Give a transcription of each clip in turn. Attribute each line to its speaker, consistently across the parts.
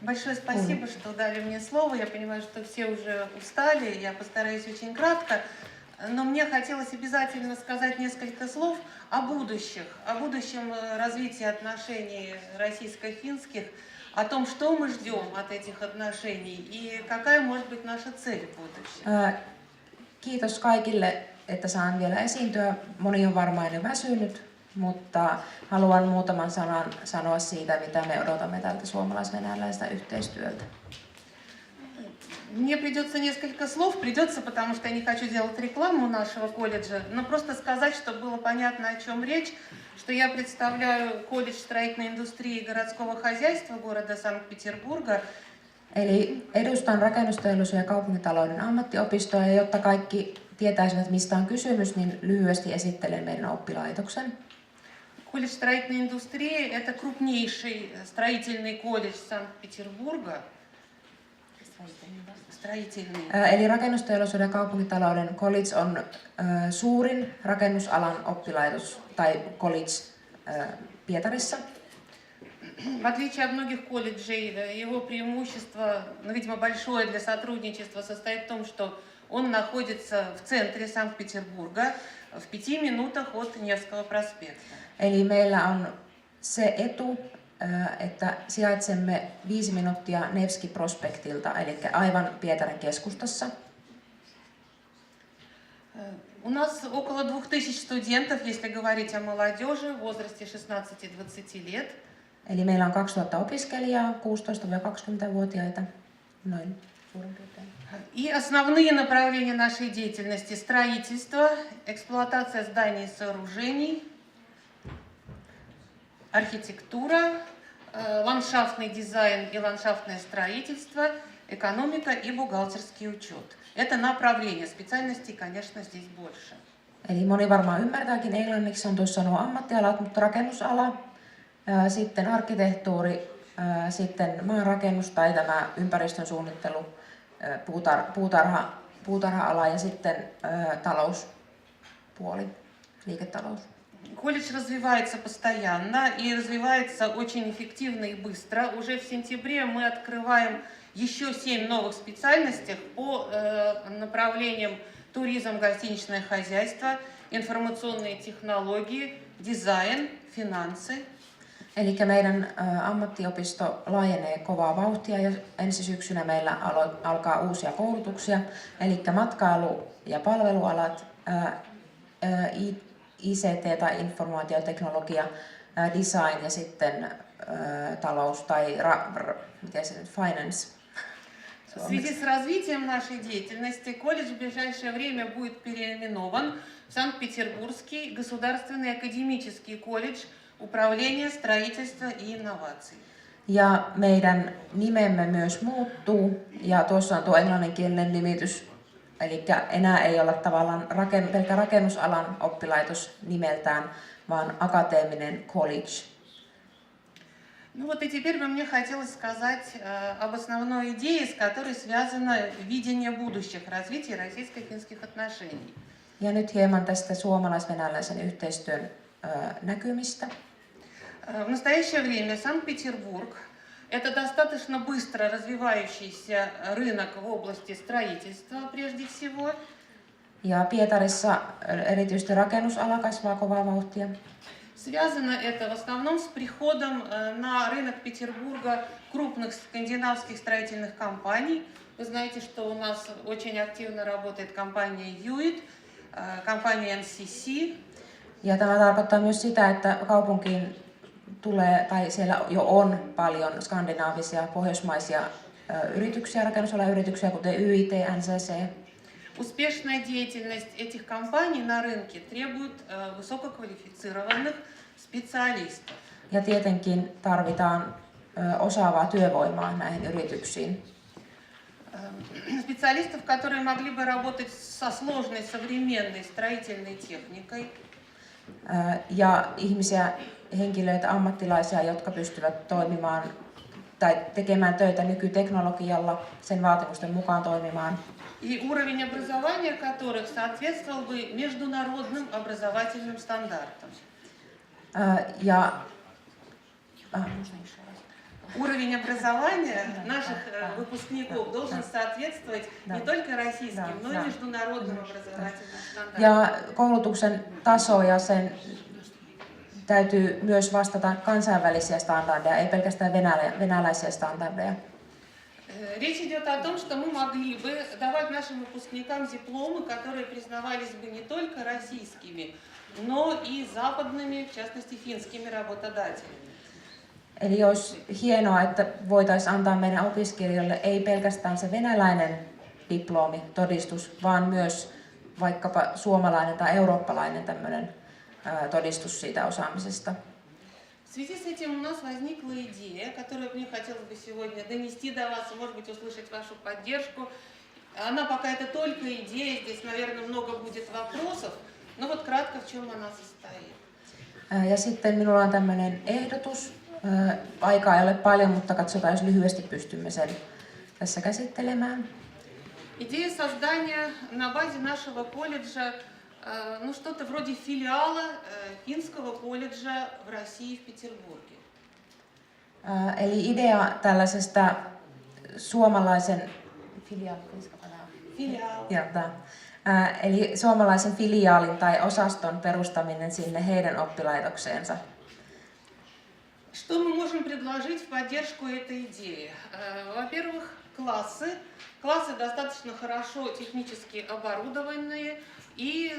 Speaker 1: Большое спасибо, что дали мне слово. Я понимаю, что все уже устали. Я постараюсь очень кратко. Но мне хотелось обязательно сказать несколько слов о будущем развитии отношений российско-финских, о том, что мы ждем от этих отношений и какая может быть наша цель в будущем.
Speaker 2: Kiitos kaikille, että saan vielä esiintyä. Moni on varmaan jo väsynyt, mutta haluan muutaman sanan sanoa siitä, mitä me odotamme tältä suomalais-venäläisestä yhteistyöltä.
Speaker 1: Мне придется несколько слов, потому что я не хочу делать рекламу нашего колледжа, но просто сказать, чтобы было понятно, о чем речь, что я представляю колледж строительной индустрии и городского хозяйства города Санкт-Петербурга.
Speaker 2: Eli edustan rakennusteollisuuden ja kaupunkitalouden ammattiopistoa, ja jotta kaikki tietäisivät, mistä on kysymys, niin lyhyesti esittelen meidän oppilaitoksen.
Speaker 1: Колледж строительной индустрии – это крупнейший строительный колледж Санкт-Петербурга.
Speaker 2: Eli rakennusteollisuuden ja kaupunkitalouden college on suurin rakennusalan oppilaitos tai college Pietarissa.
Speaker 1: В отличие от многих колледжей, его преимущество, видимо, большое для сотрудничества состоит в том, что он находится в центре Санкт-Петербурга, в 5 минутах от Невского проспекта.
Speaker 2: Eli meillä on se etu, että sijaitsemme 5 minuuttia Nevski-prospektilta, eli aivan Pietarin keskustassa.
Speaker 1: У нас около 2000 студентов, если говорить о молодежи в возрасте 16-20 лет.
Speaker 2: Eli meillä on 2000 opiskelijaa, 16-20-vuotiaita, noin suurin piirtein.
Speaker 1: И основные направления нашей деятельности – строительство, эксплуатация зданий и сооружений, архитектура, ландшафтный дизайн и ландшафтное строительство, экономика и бухгалтерский учет. Это направление, специальностей, конечно, здесь больше.
Speaker 2: Eli moni varmaan ymmärtääkin englanniksi, on tuossa nuo ammattialat, mutta rakennusala, sitten arkkitehtuuri, sitten maanrakennus tai tämä ympäristön suunnittelu, puutarha-ala ja sitten talouspuoli, liiketalous.
Speaker 1: Колледж развивается постоянно и развивается очень эффективно и быстро. Уже в сентябре мы открываем еще 7 новых специальностей по направлениям туризм, гостиничное хозяйство, информационные технологии, дизайн, финансы.
Speaker 2: Eli meidän ammattiopisto laajenee kovaa vauhtia ja ensi syksynä meillä alkaa uusia koulutuksia, eli matkailu- ja palvelualat, ICT tai informaatioteknologia, design ja sitten talous tai miten se nyt, finance.
Speaker 1: В связи с развитием нашей деятельности колледж в ближайшее время будет переименован в Санкт-Петербургский государственный академический колледж управления, строительства и инноваций.
Speaker 2: Ja meidän nimemme myös muuttuu, ja tuossa on tuo englanninkielinen nimitys, eli enää ei olla tavallaan pelkkä rakennusalan oppilaitos nimeltään, vaan akateeminen college.
Speaker 1: Ну вот и теперь бы мне хотелось сказать об основной идее, с которой связано видение будущих развития российско-финских отношений.
Speaker 2: Ja nyt hieman tästä suomalais-venäläisen yhteistyön näkymistä.
Speaker 1: В настоящее время Санкт-Петербург – это достаточно быстро развивающийся рынок в области строительства прежде всего.
Speaker 2: Ja Pietarissa erityisesti rakennusala kasvaa kovaa vauhtia.
Speaker 1: Связано это в основном с приходом на рынок Петербурга крупных скандинавских строительных компаний. Вы знаете, что у нас очень активно работает компания Hewitt, компания NCC.
Speaker 2: Ja tämä tarkoittaa myös sitä, että kaupunkiin tulee, tai siellä jo on paljon skandinaavisia, pohjoismaisia yrityksiä, rakennusalan yrityksiä, kuten YIT, NCC.
Speaker 1: Успешная деятельность этих компаний на рынке требует высококвалифицированных специалистов.
Speaker 2: Ja tietenkin tarvitaan osaavaa työvoimaa näihin yrityksiin.
Speaker 1: Специалистов, которые могли бы работать со сложной современной строительной техникой.
Speaker 2: Ja ihmisiä, henkilöitä, ammattilaisia, jotka pystyvät toimimaan tai tekemään töitä nykyteknologialla, sen vaatimusten mukaan toimimaan.
Speaker 1: И уровень образования которых соответствовал бы международным образовательным стандартам. уровень образования наших выпускников должен соответствовать не только российским, но и международным образовательным стандартам.
Speaker 2: Ja koulutuksen taso ja sen täytyy myös vastata kansainvälisiä standardeja, ei pelkästään venäläisiä standardeja.
Speaker 1: Речь идет о том, что мы могли бы давать нашим выпускникам дипломы, которые признавались бы не только российскими, но и западными, в частности финскими работодателями.
Speaker 2: Eli olisi hienoa, että voitaisiin antaa meidän opiskelijoille ei pelkästään se venäläinen diplomi, todistus, vaan myös vaikkapa suomalainen tai eurooppalainen tämmöinen todistus siitä osaamisesta.
Speaker 1: В связи с этим у нас возникла идея, которую мне хотелось бы сегодня донести до вас, может быть, услышать вашу поддержку. Она пока это только идея, здесь, наверное, много будет вопросов, но вот кратко в чем она состоит.
Speaker 2: Ja sitten minulla on tämmöinen ehdotus. Aikaa ei ole paljon, mutta katsotaan, jos lyhyesti pystymme sen tässä käsittelemään.
Speaker 1: Идея создания на базе нашего колледжа, ну что-то вроде филиала финского колледжа в России, в Петербурге.
Speaker 2: Eli idea tällaisesta suomalaisen eli suomalaisen filiaalin tai osaston perustaminen sinne heidän oppilaitokseensa.
Speaker 1: Что мы можем предложить в поддержку этой идеи? Во-первых, классы достаточно хорошо технически оборудованные и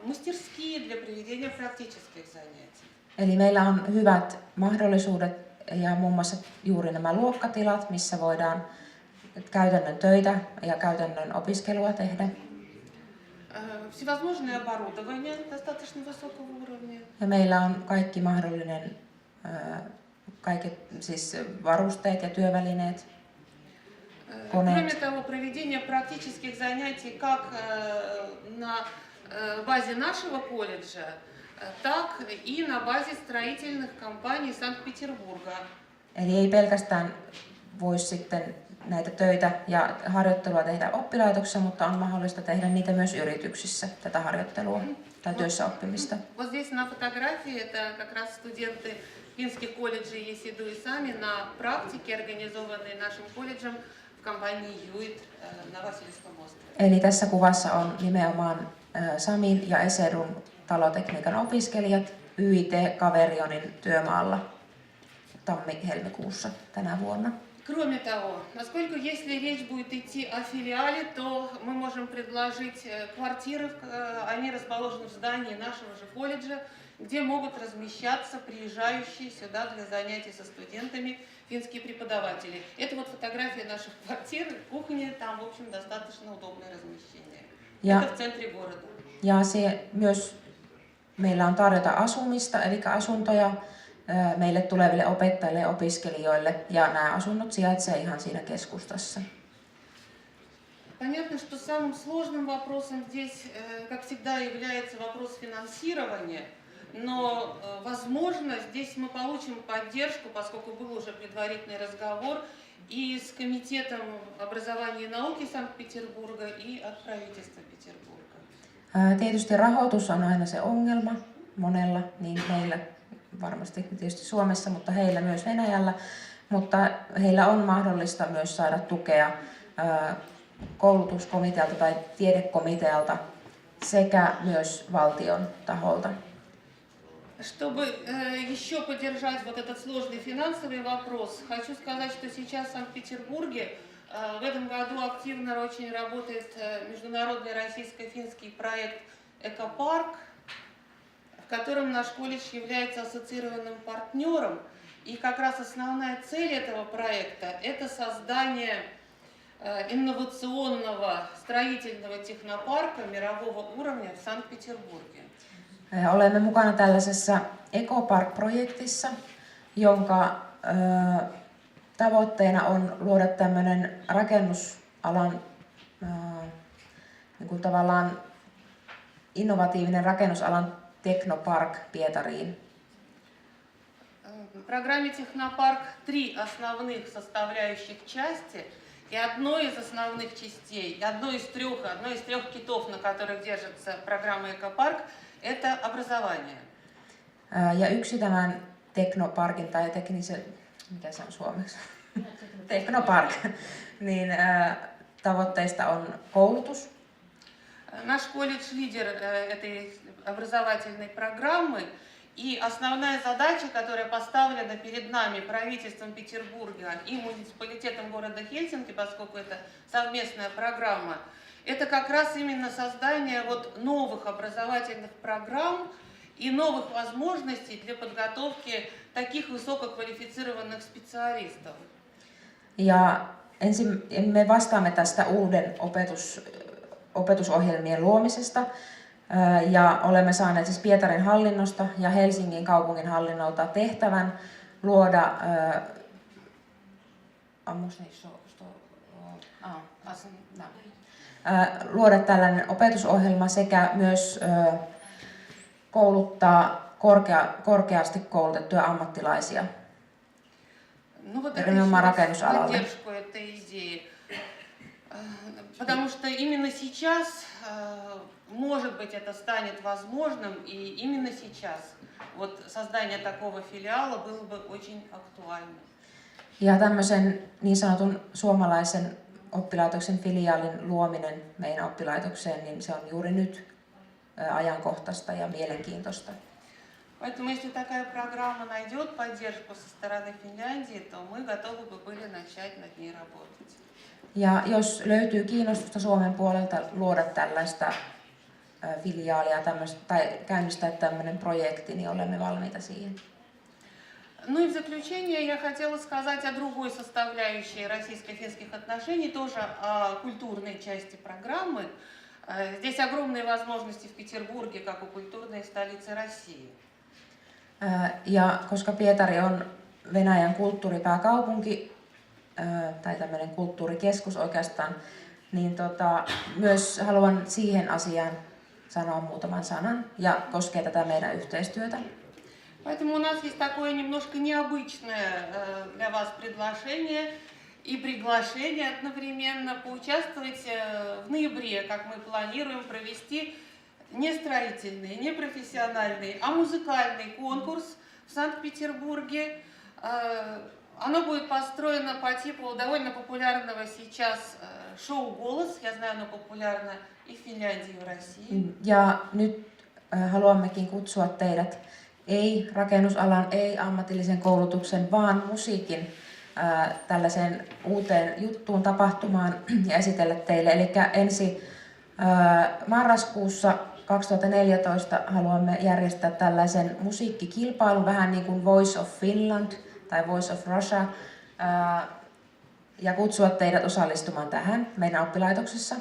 Speaker 1: мастерские для проведения практических занятий.
Speaker 2: Eli meillä on hyvät mahdollisuudet ja muun muassa juuri nämä luokkatilat, missä voidaan käytännön töitä ja käytännön opiskelua tehdä.
Speaker 1: Всевозможное оборудование достаточно высокого уровня.
Speaker 2: Ja meillä on kaikki mahdollinen kaiket siis varusteet ja työvälineet.
Speaker 1: Кроме того, проведение практических занятий как на базе нашего колледжа, так и на базе строительных компаний Санкт-Петербурга.
Speaker 2: Eli ei pelkästään voi sitten näitä töitä ja harjoittelua tehdä oppilaitoksessa, mutta on mahdollista tehdä niitä myös yrityksissä, tätä harjoittelua tai työssä oppimista.
Speaker 1: Вот здесь на фотографии это как раз студенты финских колледжей ЕСИДУ и САМИ на практике, организованной нашим колледжем в компании ЮИТ на Васильевском острове.
Speaker 2: Eli tässä kuvassa on nimenomaan SAMin ja ESEDUn talotekniikan opiskelijat YIT Kaverionin työmaalla tammi-helmikuussa tänä vuonna.
Speaker 1: Кроме того, поскольку если речь будет идти о филиале, то мы можем предложить квартиры, они расположены в здании нашего же колледжа, где могут размещаться приезжающие сюда для занятий со студентами финские преподаватели. Это вот фотография наших квартир, кухни, там, в общем, достаточно удобное размещение. Это в центре города.
Speaker 2: Ja se myös meillä on tarjota asumista, eli asuntoja meille tuleville opettajille ja opiskelijoille, ja nämä asunnot sijaitsevat ihan siinä keskustassa.
Speaker 1: Понятно, что самым сложным вопросом здесь, как всегда, является вопрос финансирования, но, возможно, здесь мы получим поддержку, поскольку был уже предварительный разговор и с Комитетом образования и науки Санкт-Петербурга, и от правительства Петербурга.
Speaker 2: Tietysti rahoitus on aina se ongelma monella, niin meillä varmasti tietysti Suomessa, mutta heillä myös Venäjällä, mutta heillä on mahdollista myös saada tukea koulutuskomitealta tai tiedekomitealta sekä myös valtion taholta.
Speaker 1: Чтобы еще поддержать вот этот сложный финансовый вопрос, хочу сказать, что сейчас в Санкт-Петербурге в этом году активно очень работает международный российско-финский проект «Экопарк», в котором наш колледж является ассоциированным партнером. И как раз основная цель этого проекта – это создание инновационного строительного технопарка мирового уровня в Санкт-Петербурге.
Speaker 2: Olemme mukana tällaisessa EcoPark-projektissa, jonka tavoitteena on luoda tämmöinen rakennusalan niin kuin tavallaan innovatiivinen rakennusalan Technopark Pietariin.
Speaker 1: В программе «Технопарк» 3 основных составляющих части, и одной из основных частей, одной из трех китов, на которых держится программа «Экопарк», это образование.
Speaker 2: Ja yksi tämän Technoparkin tai mikä se on suomeksi? Teknopark. Niin tavoitteista on koulutus.
Speaker 1: Наш колледж лидер этой образовательной программы. И основная задача, которая поставлена перед нами правительством Петербурга и муниципалитетом города Хельсинки, поскольку это совместная программа, это как раз именно создание вот новых образовательных программ и новых возможностей для подготовки таких высококвалифицированных специалистов.
Speaker 2: Ja me vastaamme tästä uuden opetusohjelmien luomisesta ja olemme saaneet siis Pietarin hallinnosta ja Helsingin kaupungin hallinnolta tehtävän luoda luoda tällainen opetusohjelma sekä myös kouluttaa korkeasti koulutettuja ammattilaisia.
Speaker 1: Ну вот
Speaker 2: Nimenomaan rakennusalalle.
Speaker 1: поддержку этой идеи. Потому что именно сейчас, может быть, это станет возможным, и именно сейчас вот создание такого филиала было бы очень актуально.
Speaker 2: Ja tämmöisen niin sanotun suomalaisen oppilaitoksen filiaalin luominen meidän oppilaitokseen, niin se on juuri nyt ajankohtaista ja mielenkiintoista.
Speaker 1: Поэтому если такая программа найдет поддержку со стороны Финляндии, то мы готовы бы были начать над ней работать.
Speaker 2: Ja jos löytyy kiinnostusta Suomen puolelta luoda tällaista filiaalia tai käynnistää tämmöinen projekti, niin olemme valmiita siihen.
Speaker 1: Ну и в заключение я хотела сказать о другой составляющей российско-финских отношений, тоже о культурной части программы. Здесь огромные возможности в Петербурге, как у культурной столицы России.
Speaker 2: Ja koska Pietari on Venäjän kulttuuripääkaupunki, tai tämmöinen kulttuurikeskus oikeastaan, niin myös haluan siihen asiaan sanoa muutaman sanan ja koskee tätä meidän yhteistyötä.
Speaker 1: Поэтому у нас есть такое немножко необычное для вас предложение и приглашение одновременно поучаствовать в ноябре, как мы планируем провести не строительный, не профессиональный, а музыкальный конкурс в Санкт-Петербурге. Оно будет построено по типу довольно популярного сейчас шоу «Голос». Я знаю, оно популярно и в Финляндии, и в России.
Speaker 2: Ja nyt haluammekin kutsua teidät ei rakennusalan, ei ammatillisen koulutuksen, vaan musiikin tällaiseen uuteen juttuun, tapahtumaan ja esitellä teille. Eli ensi marraskuussa 2014 haluamme järjestää tällaisen musiikkikilpailun, vähän niin kuin Voice of Finland tai Voice of Russia, ja kutsua teidät osallistumaan tähän meidän oppilaitoksessa.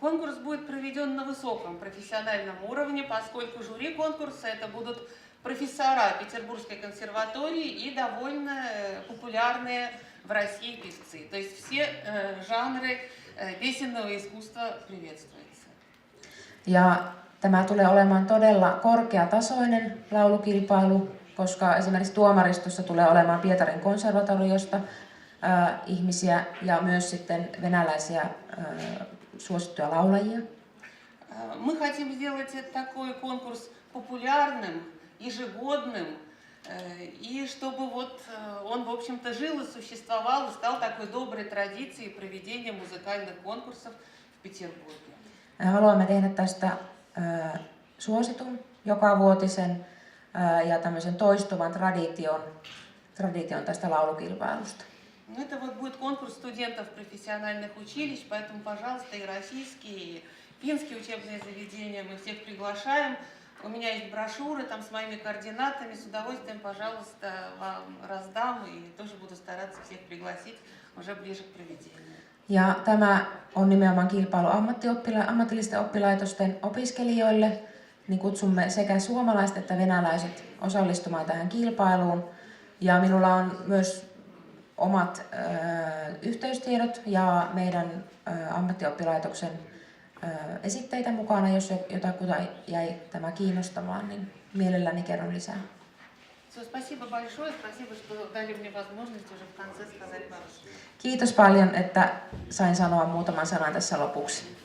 Speaker 1: Конкурс будет проведен на высоком профессиональном уровне, поскольку жюри конкурса это будут профессора Петербургской консерватории и довольно популярные в России певцы. То есть все жанры песенного искусства приветствуются.
Speaker 2: Ja tämä tulee olemaan todella korkeatasoinen laulukilpailu, koska esimerkiksi tuomaristossa tulee olemaan Pietarin konservatoriosta ihmisiä ja myös sitten venäläisiä suosittuja laulajia.
Speaker 1: Мы хотим сделать такой конкурс популярным, ежегодным, и чтобы вот он, в общем-то, жил и существовал, и стал такой доброй традицией проведения музыкальных конкурсов в Петербурге.
Speaker 2: Haluamme tehdä tästä suositun, jokavuotisen ja tämmöisen toistuvan tradition tästä laulukilpailusta.
Speaker 1: Ну, это вот будет конкурс студентов профессиональных училищ, поэтому, пожалуйста, и российские, и финские учебные заведения мы всех приглашаем. У меня есть брошюры там с моими координатами, с удовольствием, пожалуйста, вам раздам и тоже буду стараться всех пригласить уже ближе к проведению.
Speaker 2: Ja tämä on nimenomaan kilpailu ammatillisten oppilaitosten opiskelijoille, niin kutsumme sekä suomalaiset että venäläiset osallistumaan tähän kilpailuun. Ja minulla on myös omat yhteystiedot ja meidän ammattioppilaitoksen esitteitä mukana, jos jotakuta jäi tämä kiinnostamaan, niin mielelläni kerron lisää.
Speaker 1: Все, спасибо большое, спасибо, что дали мне возможность уже в конце сказать пару слов.
Speaker 2: Kiitos paljon, että sain sanoa muutaman sanan tässä lopuksi.